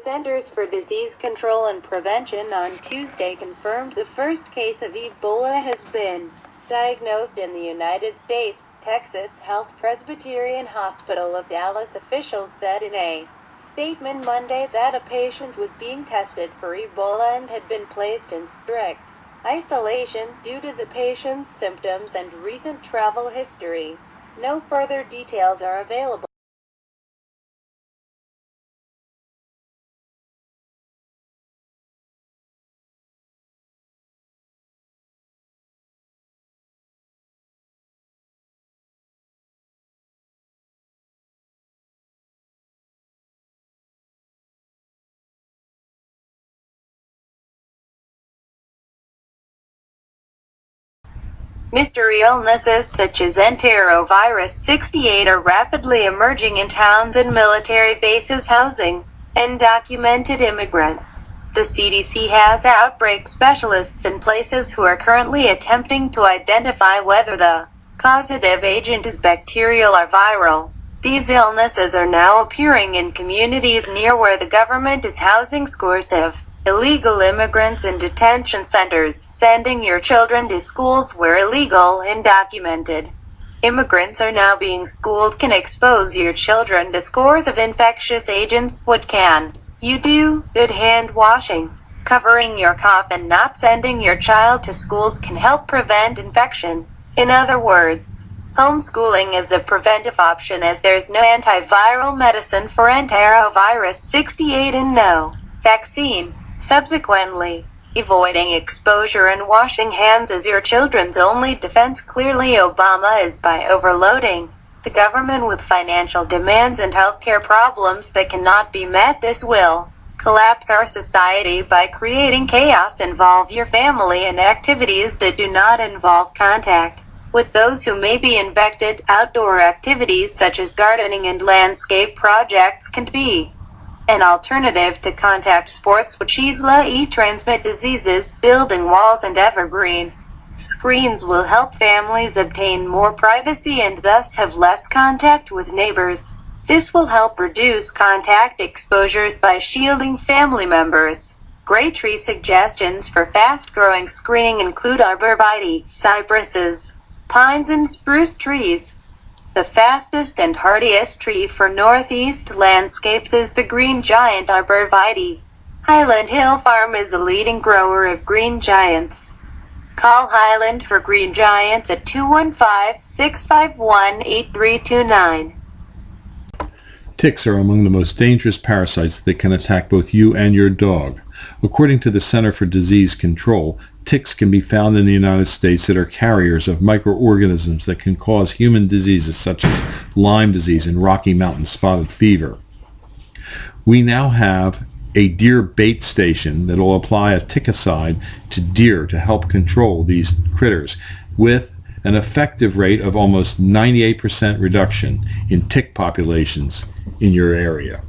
Centers for Disease Control and Prevention on Tuesday confirmed the first case of Ebola has been diagnosed in the United States. Texas Health Presbyterian Hospital of Dallas officials said in a statement Monday that a patient was being tested for Ebola and had been placed in strict isolation due to the patient's symptoms and recent travel history. No further details are available. Mystery illnesses such as enterovirus 68 are rapidly emerging in towns and military bases housing undocumented immigrants. The CDC has outbreak specialists in places who are currently attempting to identify whether the causative agent is bacterial or viral. These illnesses are now appearing in communities near where the government is housing scores of illegal immigrants in detention centers. Sending your children to schools where illegal, undocumented immigrants are now being schooled can expose your children to scores of infectious agents. What can you do? Good hand washing, covering your cough, and not sending your child to schools can help prevent infection. In other words, homeschooling is a preventive option as there's no antiviral medicine for enterovirus 68 and no vaccine. Subsequently, avoiding exposure and washing hands is your children's only defense. Clearly, Obama is by overloading the government with financial demands and healthcare problems that cannot be met. This will collapse our society by creating chaos. Involve your family in activities that do not involve contact with those who may be infected. Outdoor activities such as gardening and landscape projects can be an alternative to contact sports which easily transmit diseases. Building walls and evergreen screens will help families obtain more privacy and thus have less contact with neighbors. This will help reduce contact exposures by shielding family members. Great tree suggestions for fast-growing screening include arborvitae, cypresses, pines and spruce trees. The fastest and hardiest tree for northeast landscapes is the green giant arborvitae. Highland Hill Farm is a leading grower of green giants. Call Highland for green giants at 215-651-8329. Ticks are among the most dangerous parasites that can attack both you and your dog. According to the Center for Disease Control, ticks can be found in the United States that are carriers of microorganisms that can cause human diseases such as Lyme disease and Rocky Mountain spotted fever. We now have a deer bait station that will apply a ticicide to deer to help control these critters with an effective rate of almost 98% reduction in tick populations in your area.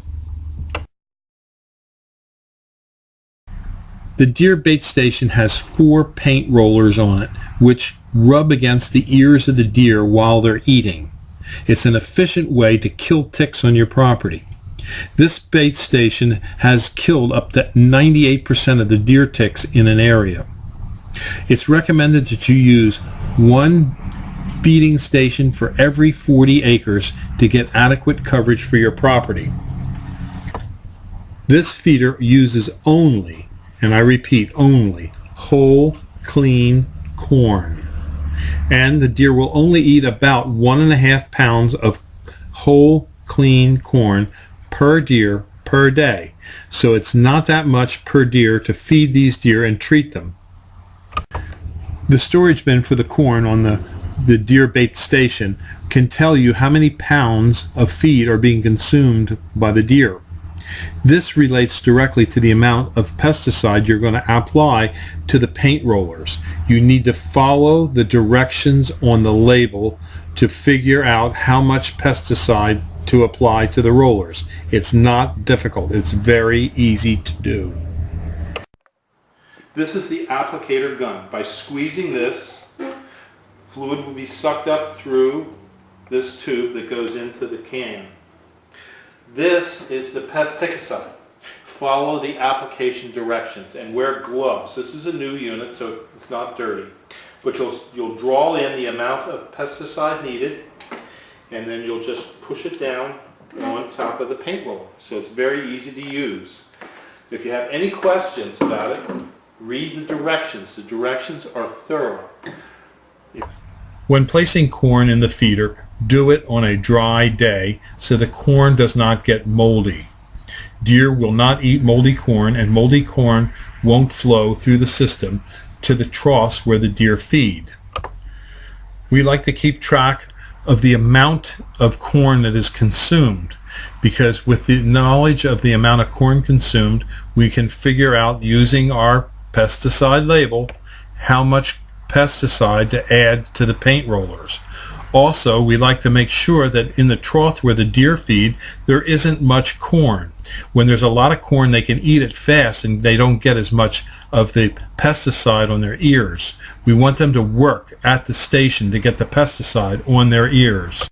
The deer bait station has 4 paint rollers on it, which rub against the ears of the deer while they're eating. It's an efficient way to kill ticks on your property. This bait station has killed up to 98% of the deer ticks in an area. It's recommended that you use 1 feeding station for every 40 acres to get adequate coverage for your property. This feeder uses only, and I repeat, only whole, clean corn. And the deer will only eat about 1.5 pounds of whole, clean corn per deer per day. So it's not that much per deer to feed these deer and treat them. The storage bin for the corn on the deer bait station can tell you how many pounds of feed are being consumed by the deer. This relates directly to the amount of pesticide you're going to apply to the paint rollers. You need to follow the directions on the label to figure out how much pesticide to apply to the rollers. It's not difficult. It's very easy to do. This is the applicator gun. By squeezing this, fluid will be sucked up through this tube that goes into the can. This is the pesticide. follow the application directions and wear gloves. This is a new unit, so it's not dirty. But you'll draw in the amount of pesticide needed, and then you'll just push it down on top of the paint roller. So it's very easy to use. If you have any questions about it, read the directions. The directions are thorough. When placing corn in the feeder, do it on a dry day so the corn does not get moldy. Deer will not eat moldy corn, and moldy corn won't flow through the system to the troughs where the deer feed. We like to keep track of the amount of corn that is consumed, because with the knowledge of the amount of corn consumed, we can figure out, using our pesticide label, how much pesticide to add to the paint rollers. Also, we like to make sure that in the trough where the deer feed, there isn't much corn. When there's a lot of corn, they can eat it fast and they don't get as much of the pesticide on their ears. We want them to work at the station to get the pesticide on their ears.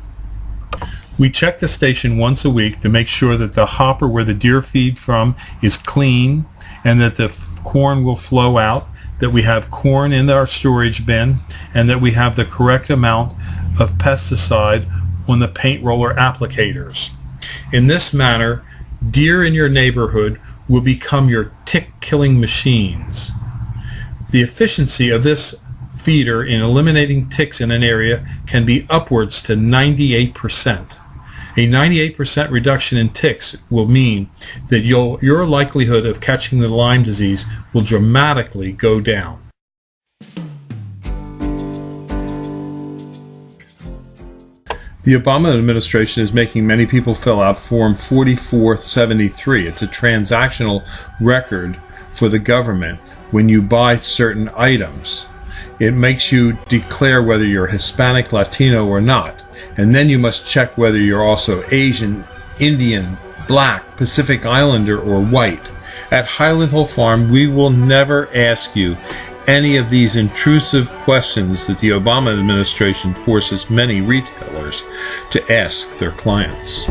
We check the station once a week to make sure that the hopper where the deer feed from is clean and that the corn will flow out, that we have corn in our storage bin, and that we have the correct amount of pesticide on the paint roller applicators. In this manner, deer in your neighborhood will become your tick-killing machines. The efficiency of this feeder in eliminating ticks in an area can be upwards to 98%. A 98% reduction in ticks will mean that your likelihood of catching the Lyme disease will dramatically go down. The Obama administration is making many people fill out Form 4473. It's a transactional record for the government when you buy certain items. It makes you declare whether you're Hispanic, Latino, or not. And then you must check whether you're also Asian, Indian, Black, Pacific Islander, or white. At Highland Hill Farm, we will never ask you any of these intrusive questions that the Obama administration forces many retailers to ask their clients.